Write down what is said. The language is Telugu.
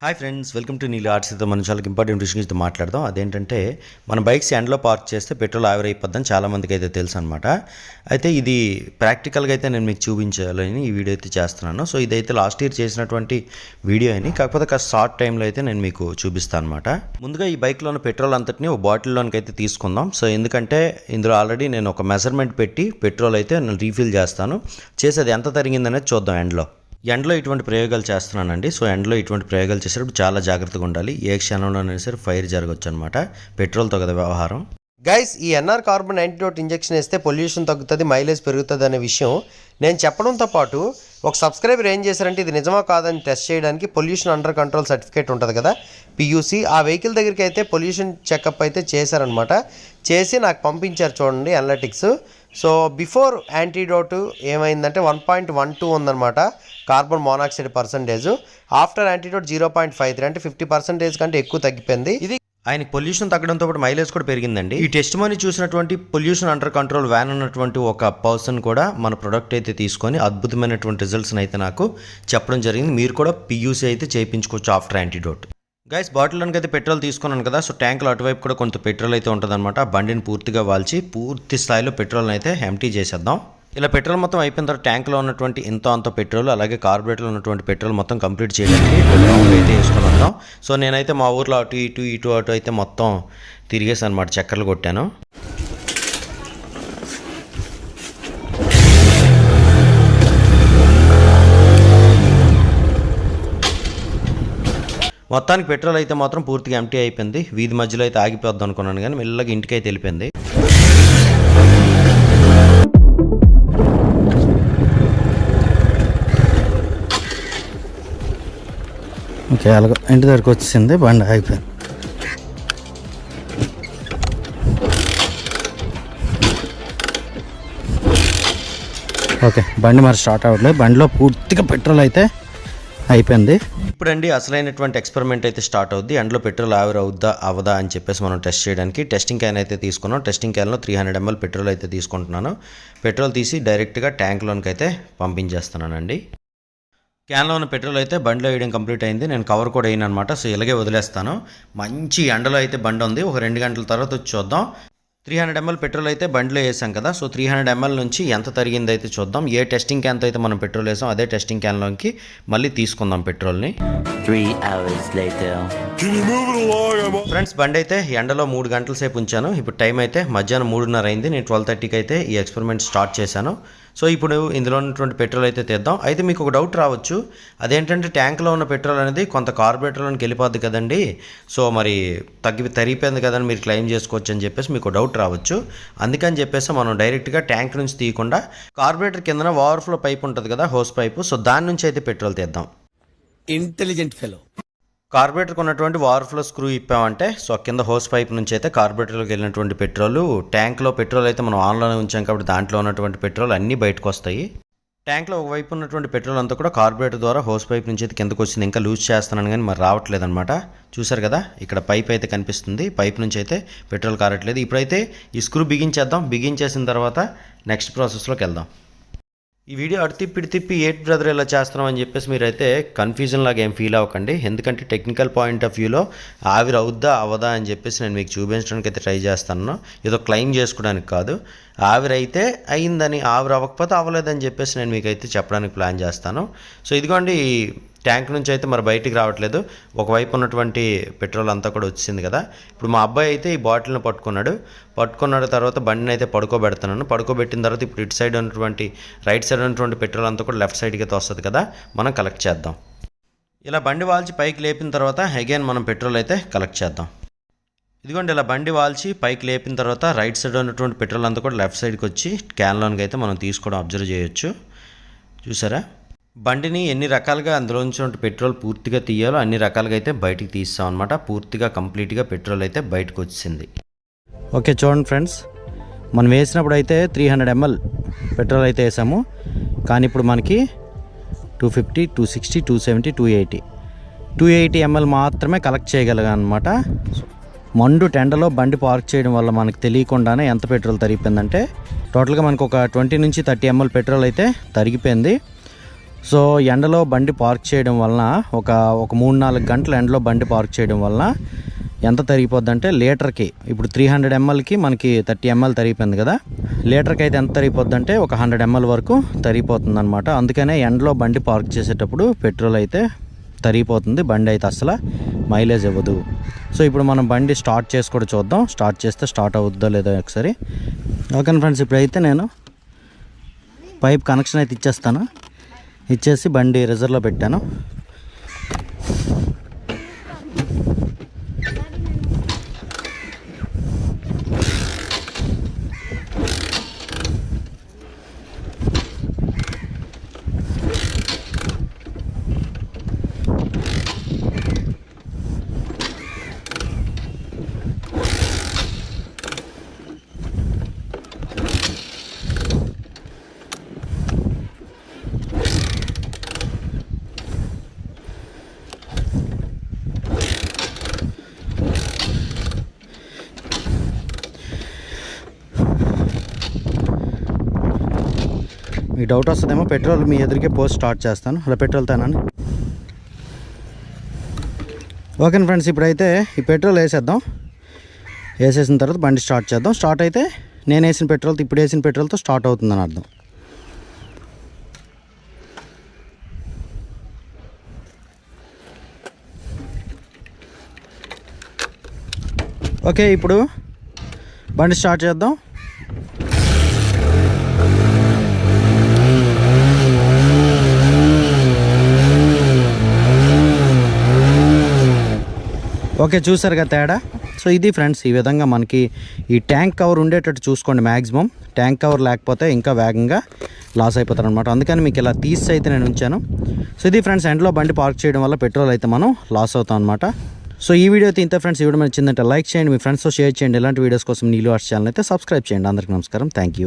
హాయ్ ఫ్రెండ్స్, వెల్కమ్ టు నీళ్ళు ఆర్ట్స్తో మనం చాలా ఇంపార్టెంట్ విషయం గురించి మాట్లాడదాం. అదేంటంటే మన బైక్స్ ఎండ్లో పార్క్ చేస్తే పెట్రోల్ ఆవిరి అయిపోద్దని చాలామందికి అయితే తెలుసు అనమాట. అయితే ఇది ప్రాక్టికల్గా అయితే నేను మీకు చూపించాలని ఈ వీడియో అయితే చేస్తున్నాను. సో ఇదైతే లాస్ట్ ఇయర్ చేసినటువంటి వీడియో అని, కాకపోతే కాస్త షార్ట్ టైంలో అయితే నేను మీకు చూపిస్తాను అనమాట. ముందుగా ఈ బైక్లో ఉన్న పెట్రోల్ అంతటిని ఒక బాటిల్లోనికి అయితే తీసుకుందాం. సో ఎందుకంటే ఇందులో ఆల్రెడీ నేను ఒక మెజర్మెంట్ పెట్టి పెట్రోల్ అయితే నేను రీఫిల్ చేస్తాను. చేసేది ఎంత తరిగిందనేది చూద్దాం. ఎండలో ఇటువంటి ప్రయోగాలు చేస్తున్నానండి. సో ఎండలో ఇటువంటి ప్రయోగాలు చేసేటప్పుడు చాలా జాగ్రత్తగా ఉండాలి. ఏ క్షణంలోనైనా సరే ఫైర్ జరగవచ్చు అనమాట. పెట్రోల్తో కదా వ్యవహారం. గైస్, ఈ ఎన్ఆర్ కార్బన్ యాంటీడోట్ ఇంజెక్షన్ వేస్తే పొల్యూషన్ తగ్గుతుంది, మైలేజ్ పెరుగుతుంది అనే విషయం నేను చెప్పడంతో పాటు ఒక సబ్స్క్రైబర్ ఏం చేశారంటే ఇది నిజమా కాదని టెస్ట్ చేయడానికి పొల్యూషన్ అండర్ కంట్రోల్ సర్టిఫికేట్ ఉంటుంది కదా, పియూసీ, ఆ వెహికల్ దగ్గరికి అయితే పొల్యూషన్ చెకప్ అయితే చేశారనమాట. చేసి నాకు పంపించారు చూడండి అనలిటిక్స్. సో బిఫోర్ యాంటీడోట్ ఏమైందంటే 1.12 ఉందన్నమాట carbon monoxide percentage. After antidote 0.53 అంటే 50% కంటే ఎక్కువ తగ్గిపోయింది. ఇది ఆయనకి పొల్యూషన్ తగ్గడంతో పాటు మైలేజ్ కూడా పెరిగిందండి. ఈ టెస్ట్ మనీ చూసినటువంటి పొల్యూషన్ అండర్ కంట్రోల్ వ్యాన్ ఉన్నటువంటి ఒక పర్సన్ కూడా మన ప్రొడక్ట్ అయితే తీసుకొని అద్భుతమైనటువంటి రిజల్ట్స్ని అయితే నాకు చెప్పడం జరిగింది. మీరు కూడా పియూసీ అయితే చేయించుకోవచ్చు ఆఫ్టర్ యాంటీడోట్. గైస్, బాటిల్లోనికి అయితే పెట్రోల్ తీసుకున్నాను కదా. సో ట్యాంక్లో అటువైపు కూడా కొంత పెట్రోల్ అయితే ఉంటుందన్నమాట. బండిని పూర్తిగా వాల్చి పూర్తి స్థాయిలో పెట్రోల్ని అయితే ఎంటీ చేసేద్దాం. ఇలా పెట్రోల్ మొత్తం అయిపోయిన తర్వాత ట్యాంక్లో ఉన్నటువంటి అంత పెట్రోల్, అలాగే కార్బొరేటర్లో ఉన్నటువంటి పెట్రోల్ మొత్తం కంప్లీట్ చేయడానికి రౌండ్ అయితే వేసుకొని వద్దాం. సో నేనైతే మా ఊర్లో అటు ఇటు అయితే మొత్తం తిరిగేసి అనమాట, చక్కర్లు కొట్టాను. మొత్తానికి పెట్రోల్ అయితే మాత్రం పూర్తిగా ఎంటీ అయిపోయింది. వీధి మధ్యలో అయితే ఆగిపోద్దాం అనుకున్నాను, కానీ మెల్లగా ఇంటికి అయితే వెళ్ళిపోయింది. ఓకే, అలాగే ఇంటి దగ్గరకు వచ్చేసింది, బండి ఆగిపోయింది. ఓకే, బండి మరి స్టార్ట్ అవ్వట్లేదు. బండిలో పూర్తిగా పెట్రోల్ అయితే అయిపోయింది. ఇప్పుడండి అసలైనటువంటి ఎక్స్పెరిమెంట్ అయితే స్టార్ట్ అవుద్ది. ఎండ్లో పెట్రోల్ ఆవిరి అవుద్దా అవదా అని చెప్పేసి మనం టెస్ట్ చేయడానికి టెస్టింగ్ క్యాన్ అయితే తీసుకున్నాం. టెస్టింగ్ క్యాన్లో 300 ml పెట్రోల్ అయితే తీసుకుంటున్నాను. పెట్రోల్ తీసి డైరెక్ట్గా ట్యాంక్లోనికి అయితే పంపించేస్తున్నానండి. క్యాన్లో ఉన్న పెట్రోల్ అయితే బండిలో వేయడం కంప్లీట్ అయింది. నేను కవర్ కూడా వేయను అనమాట. సో ఇలాగే వదిలేస్తాను. మంచి ఎండలో అయితే బండి ఉంది. ఒక 2 గంటల తర్వాత వచ్చి చూద్దాం. 300 ml పెట్రోల్ అయితే బండిలో వేసాం కదా. సో 300 ml నుంచి ఎంత తరిగింది అయితే చూద్దాం. ఏ టెస్టింగ్ క్యాన్తో అయితే మనం పెట్రోల్ వేసాం అదే టెస్టింగ్ క్యాన్లోకి మళ్ళీ తీసుకుందాం పెట్రోల్ని. 3 hours later. ఫ్రెండ్స్, బండి అయితే ఎండలో 3 గంటల సేపు ఉంచాను. ఇప్పుడు టైం అయితే మధ్యాహ్నం 3:30 అయింది. నేను 12:30కి అయితే ఈ ఎక్స్పెరిమెంట్ స్టార్ట్ చేశాను. సో ఇప్పుడు ఇందులో ఉన్నటువంటి పెట్రోల్ అయితే తెద్దాం. అయితే మీకు ఒక డౌట్ రావచ్చు, అదేంటంటే ట్యాంక్లో ఉన్న పెట్రోల్ అనేది కొంత కార్బొరేటర్లోకి వెళ్ళిపోద్ది కదండి. సో మరి తరిగిపోయింది కదని మీరు క్లెయిమ్ చేసుకోవచ్చు అని చెప్పేసి మీకు డౌట్ రావచ్చు. అందుకని చెప్పేసి మనం డైరెక్ట్గా ట్యాంక్ నుంచి తీయకుండా కార్బొరేటర్ కింద ఓవర్ఫ్లో పైప్ ఉంటుంది కదా, హోస్ పైపు, సో దాని నుంచి అయితే పెట్రోల్ తెద్దాం. Intelligent fellow. కార్బొరేటర్కి ఉన్నటువంటి ఓవర్ఫ్లో స్క్రూ ఇప్పామంటే సో కింద హోస్ పైప్ నుంచి అయితే కార్బొరేటర్లోకి వెళ్ళినటువంటి పెట్రోల్, ట్యాంక్లో పెట్రోల్ అయితే మనం ఆన్లోనే ఉంచాం కాబట్టి దాంట్లో ఉన్నటువంటి పెట్రోల్ అన్నీ బయటకు వస్తాయి. ట్యాంక్లో ఒకవైపు ఉన్నటువంటి పెట్రోల్ అంతా కూడా కార్బొరేటర్ ద్వారా హోస్ పైప్ నుంచి అయితే కిందకు వచ్చింది. ఇంకా లూజ్ చేస్తున్నాను కానీ మరి రావట్లేదు అనమాట. చూసారు కదా, ఇక్కడ పైప్ అయితే కనిపిస్తుంది. పైప్ నుంచి అయితే పెట్రోల్ కారట్లేదు. ఇప్పుడైతే ఈ స్క్రూ బిగించేద్దాం. బిగించేసిన తర్వాత నెక్స్ట్ ప్రాసెస్లోకి వెళ్దాం. ఈ వీడియో అటు తిప్పి ఏట్ బ్రదర్ ఇలా చేస్తున్నాం అని చెప్పేసి మీరైతే కన్ఫ్యూజన్ లాగా ఏం ఫీల్ అవ్వకండి. ఎందుకంటే టెక్నికల్ పాయింట్ ఆఫ్ వ్యూలో ఆవిరి అవుద్దా అవదా అని చెప్పేసి నేను మీకు చూపించడానికి అయితే ట్రై చేస్తాను. ఏదో క్లెయిమ్ చేసుకోవడానికి కాదు. ఆవిరి అయితే అయిందని, ఆవిరి అవ్వకపోతే అవ్వలేదని చెప్పేసి నేను మీకు అయితే చెప్పడానికి ప్లాన్ చేస్తాను. సో ఇదిగోండి, ట్యాంక్ నుంచి అయితే మరి బయటికి రావట్లేదు. ఒకవైపు ఉన్నటువంటి పెట్రోల్ అంతా కూడా వచ్చింది కదా. ఇప్పుడు మా అబ్బాయి అయితే ఈ బాటిల్ని పట్టుకున్నాడు తర్వాత బండిని అయితే పడుకోబెట్టిన తర్వాత ఇప్పుడు ఇటు సైడ్ ఉన్నటువంటి రైట్ సైడ్ ఉన్నటువంటి పెట్రోల్ అంతా కూడా లెఫ్ట్ సైడ్కి అయితే వస్తుంది కదా, మనం కలెక్ట్ చేద్దాం. ఇలా బండి వాల్చి పైకి లేపిన తర్వాత అగైన్ మనం పెట్రోల్ అయితే కలెక్ట్ చేద్దాం. ఇదిగోండి, ఇలా బండి వాల్చి పైకి లేపిన తర్వాత రైట్ సైడ్ ఉన్నటువంటి పెట్రోల్ అంతా కూడా లెఫ్ట్ సైడ్కి వచ్చి క్యాన్లోనికి అయితే మనం తీసుకోవడం అబ్జర్వ్ చేయొచ్చు. చూసారా, బండిని ఎన్ని రకాలుగా అందులో నుంచి పెట్రోల్ పూర్తిగా తీయాలో అన్ని రకాలుగా అయితే బయటికి తీస్తాం అనమాట. పూర్తిగా కంప్లీట్గా పెట్రోల్ అయితే బయటకు వచ్చింది. ఓకే, చూడండి ఫ్రెండ్స్, మనం వేసినప్పుడు అయితే 300 ml పెట్రోల్ అయితే వేసాము. కానీ ఇప్పుడు మనకి 250, 260, 270, 280 ml మాత్రమే కలెక్ట్ చేయగలిగాం అనమాట. మండు టెండలో బండి పార్క్ చేయడం వల్ల మనకు తెలియకుండానే ఎంత పెట్రోల్ తరిగిపోయిందంటే టోటల్గా మనకు ఒక 20 నుంచి 30 ml పెట్రోల్ అయితే తరిగిపోయింది. సో ఎండలో బండి పార్క్ చేయడం వలన ఒక 3-4 గంటల ఎండలో బండి పార్క్ చేయడం వలన ఎంత తరిగిపోద్ది అంటే లీటర్కి ఇప్పుడు 300 mlకి మనకి 30 ml తరిగిపోయింది కదా, లీటర్కి అయితే ఎంత తరిగిపోద్ది అంటే ఒక 100 ml వరకు తరిగిపోతుంది అనమాట. అందుకనే ఎండలో బండి పార్క్ చేసేటప్పుడు పెట్రోల్ అయితే తరిగిపోతుంది, బండి అయితే అసలు మైలేజ్ ఇవ్వదు. సో ఇప్పుడు మనం బండి స్టార్ట్ చేసి కూడా చూద్దాం, స్టార్ట్ చేస్తే స్టార్ట్ అవుద్దో లేదో ఒకసారి. ఓకే ఫ్రెండ్స్, ఇప్పుడైతే నేను పైప్ కనెక్షన్ అయితే ఇచ్చేస్తాను, ఇచ్చేసి బండి రిజర్వ్లో పెట్టాను. మీకు డౌట్ వస్తుందేమో, పెట్రోల్ మీ ఎదురుకే పోస్ట్ స్టార్ట్ చేస్తాను. అలా పెట్రోల్ తానని. ఓకే ఫ్రెండ్స్, ఇప్పుడైతే ఈ పెట్రోల్ వేసేద్దాం. వేసేసిన తర్వాత బండి స్టార్ట్ చేద్దాం. స్టార్ట్ అయితే నేను వేసిన పెట్రోల్తో, ఇప్పుడు వేసిన పెట్రోల్తో స్టార్ట్ అవుతుందని అర్థం. ఓకే, ఇప్పుడు బండి స్టార్ట్ చేద్దాం. ఓకే, చూసారు కదా తేడా. సో ఇది ఫ్రెండ్స్, ఈ విధంగా మనకి ఈ ట్యాంక్ కవర్ ఉండేటట్టు చూసుకోండి. మ్యాక్సిమం ట్యాంక్ కవర్ లేకపోతే ఇంకా వేగంగా లాస్ అయిపోతారు అనమాట. అందుకని మీకు ఇలా తీసి అయితే నేను ఉంచాను. సో ఇది ఫ్రెండ్స్, ఎండ్లో బండి పార్క్ చేయడం వల్ల పెట్రోల్ అయితే మనం లాస్ అవుతాం అనమాట. సో ఈ వీడియో అయితే ఇంత ఫ్రెండ్స్. ఈ వీడియో నచ్చిందంటే లైక్ చేయండి, మీ ఫ్రెండ్స్తో షేర్ చేయండి. ఇలాంటి వీడియోస్ కోసం నీలు ఆర్ట్స్ ఛానల్ అయితే సబ్స్క్రైబ్ చేయండి. అందరికీ నమస్కారం, థ్యాంక్ యూ.